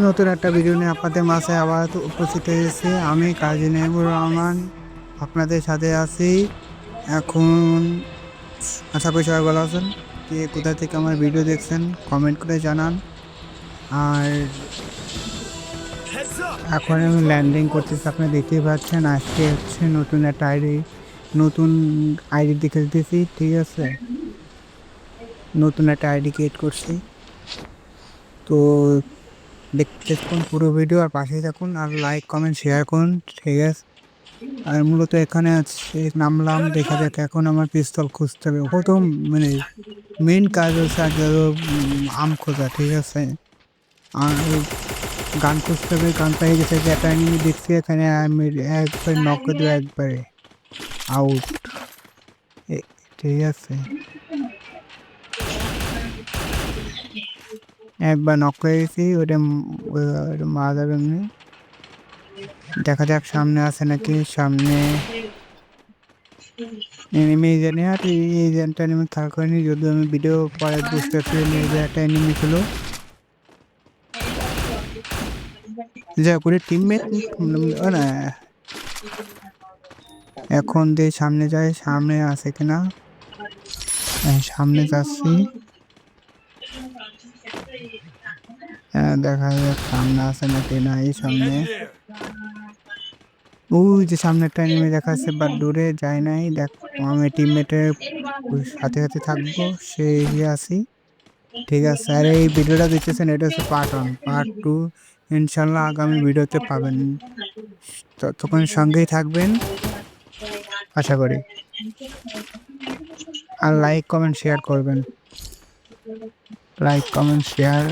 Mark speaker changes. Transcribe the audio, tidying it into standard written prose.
Speaker 1: নতুন একটা ভিডিও নিয়ে আপনাদের মাঝে আবার উপস্থিত হয়েছি। আমি কাজী নাইমুর রহমান আপনাদের সাথে আছি এখন। আশা করি সবাই ভালো আছেন। কে কোথা থেকে আমার ভিডিও দেখছেন কমেন্ট করে জানান। আর এখন আমি ল্যান্ডিং করতেছি, আপনি দেখতেই পাচ্ছেন। আজকে হচ্ছে নতুন আইডি দেখে দিতেছি, ঠিক আছে। নতুন একটা আইডি ক্রিয়েট করছি, তো দেখতে থাকুন পুরো ভিডিও আর পাশেই থাকুন আর লাইক কমেন্ট শেয়ার করুন, ঠিক আছে। আর মূলত এখানে আছে নামলাম, দেখা যাক এখন আমার পিস্তল খুঁজতে হবে প্রথম, মানে মেন কাজ হচ্ছে আগে হলো আম খোঁজা, ঠিক আছে। আর গান খুঁজতে হবে, গান পেয়ে গেছে, যে একটা এনিমি দেখছি এখানে, আমি একবার নক করে দেবো, একবারে আউট, ঠিক আছে। একবার নক করে গেছি, ওটা মারা যাবে এমনি। দেখা যাক সামনে আছে নাকি, সামনে এনিমি জানি। আর এই একটা এনিমি থাকা করেনি, যদিও আমি ভিডিও পরে বুঝতে পারিনি যে একটা এনিমি ছিল। যা করে টিমমেট না, এখন দিয়ে সামনে যায়, সামনে আছে কিনা। সামনে যাচ্ছি, দেখা যাক সামনে আছে নাকি না। এই সামনে, ওই যে সামনে একটা এনিমি দেখাচ্ছে, বাট দূরে যায় নাই। দেখ, আমি টিমমেটের সাথে সাথে থাকবো, সে এগিয়ে আসি, ঠিক আছে। আর এই ভিডিওটা দেখতেছেন, এটা হচ্ছে পার্ট 1। পার্ট 2 ইনশাল্লাহ আগামী ভিডিওতে পাবেন, ততক্ষণ সঙ্গেই থাকবেন আশা করি। আর লাইক কমেন্ট শেয়ার করবেন, লাইক কমেন্ট শেয়ার